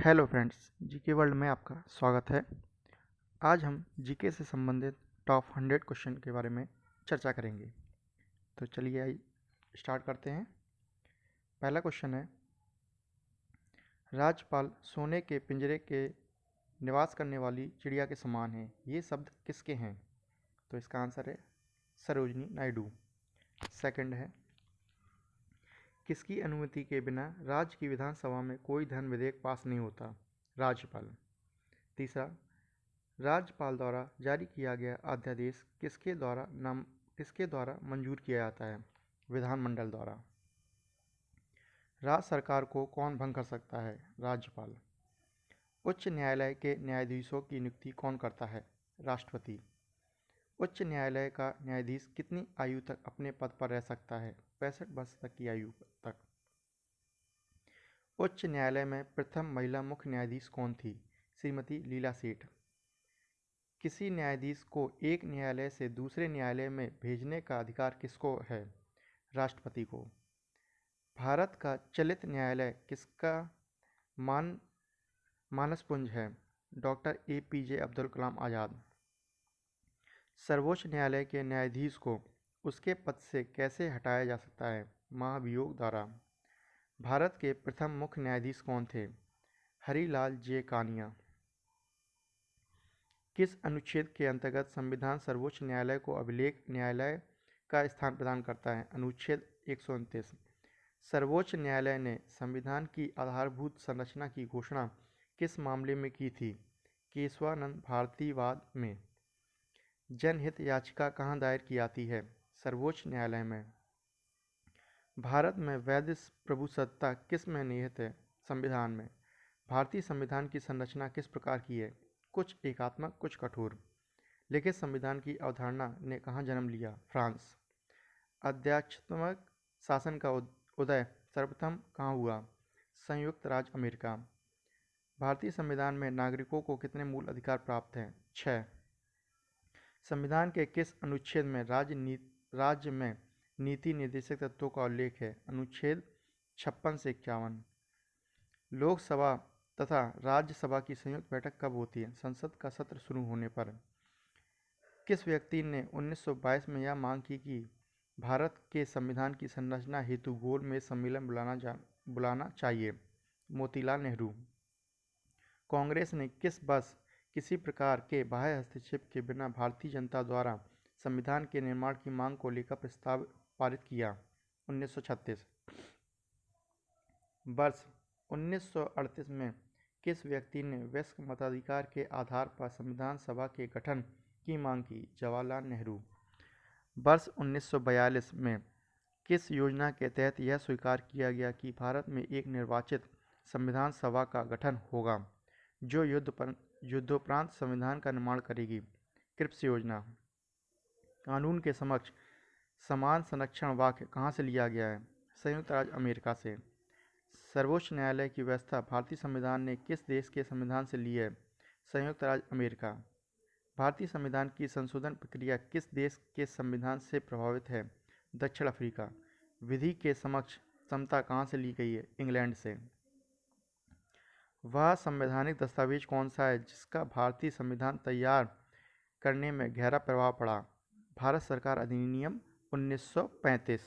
Hello friends, GK world में आपका स्वागत है। आज हम जीके से संबंधित टॉप 100 क्वेश्चन के बारे में चर्चा करेंगे। तो चलिए आइए स्टार्ट करते हैं। पहला क्वेश्चन है, राजपाल सोने के पिंजरे के निवास करने वाली चिड़िया के समान है। ये शब्द किसके हैं? तो इसका आंसर है सरोजिनी नायडू। सेकंड है, किसकी अनुमति के बिना राज्य की विधानसभा में कोई धन विधेयक पास नहीं होता? राज्यपाल। तीसरा, राज्यपाल द्वारा जारी किया गया अध्यादेश किसके द्वारा मंजूर किया जाता है? विधानमंडल द्वारा। राज्य सरकार को कौन भंग कर सकता है? राज्यपाल। उच्च न्यायालय के न्यायाधीशों की नियुक्ति कौन करता है? राष्ट्रपति। उच्च न्यायालय का न्यायाधीश कितनी आयु तक अपने पद पर रह सकता है? 65 वर्ष तक की आयु तक। उच्च न्यायालय में प्रथम महिला मुख्य न्यायाधीश कौन थी? श्रीमती लीला सेठ। किसी न्यायाधीश को एक न्यायालय से दूसरे न्यायालय में भेजने का अधिकार किसको है? राष्ट्रपति को। भारत का चलित न्यायालय किसका मानसपुंज है? Doctor APJ Abdul Kalam Azad. सर्वोच्च न्यायालय के न्यायाधीश को उसके पद से कैसे हटाया जा सकता है? महाभियोग द्वारा। भारत के प्रथम मुख्य न्यायाधीश कौन थे? हरिलाल जे कानिया। किस अनुच्छेद के अंतर्गत संविधान सर्वोच्च न्यायालय को अभिलेख न्यायालय का स्थान प्रदान करता है? अनुच्छेद 129। सर्वोच्च न्यायालय ने संविधान की आधारभूत संरचना की घोषणा किस मामले में की थी? केशवानंद भारतीवाद में। जनहित याचिका कहाँ दायर की जाती है? सर्वोच्च न्यायालय में। भारत में वैध प्रभुसत्ता किस में निहित है? संविधान में। भारतीय संविधान की संरचना किस प्रकार की है? कुछ एकात्मक, कुछ कठोर। लिखित संविधान की अवधारणा ने कहाँ जन्म लिया? फ्रांस। अध्यक्षात्मक शासन का उदय सर्वप्रथम कहाँ हुआ? संयुक्त राज्य अमेरिका। भारतीय संविधान में नागरिकों को कितने मूल अधिकार प्राप्त हैं? 6। संविधान के किस अनुच्छेद में राज्य में नीति निर्देशक तत्वों का उल्लेख है? अनुच्छेद 56 से 51। लोकसभा तथा राज्यसभा की संयुक्त बैठक कब होती है? संसद का सत्र शुरू होने पर। किस व्यक्ति ने 1922 में यह मांग की कि भारत के संविधान की संरचना हेतु गोल मेज सम्मेलन बुलाना चाहिए? मोतीलाल नेहरू। कांग्रेस ने किस वर्ष किसी प्रकार के बाह्य हस्तक्षेप के बिना भारतीय जनता द्वारा संविधान के निर्माण की मांग को लेकर प्रस्ताव पारित किया? 1936। वर्ष 1938 में किस व्यक्ति ने वयस्क मताधिकार के आधार पर संविधान सभा के गठन की मांग की? जवाहरलाल नेहरू। वर्ष 1942 में किस योजना के तहत यह स्वीकार किया गया कि भारत में एक निर्वाचित संविधान सभा का गठन होगा जो युद्धोपरांत संविधान का निर्माण करेगी? क्रिप्स योजना। कानून के समक्ष समान संरक्षण वाक्य कहाँ से लिया गया है? संयुक्त राज्य अमेरिका से। सर्वोच्च न्यायालय की व्यवस्था भारतीय संविधान ने किस देश के संविधान से ली है? संयुक्त राज्य अमेरिका। भारतीय संविधान की संशोधन प्रक्रिया किस देश के संविधान से प्रभावित है? दक्षिण अफ्रीका। विधि के समक्ष समता कहाँ से ली गई है? इंग्लैंड से। वह संवैधानिक दस्तावेज कौन सा है जिसका भारतीय संविधान तैयार करने में गहरा प्रभाव पड़ा? भारत सरकार अधिनियम 1935।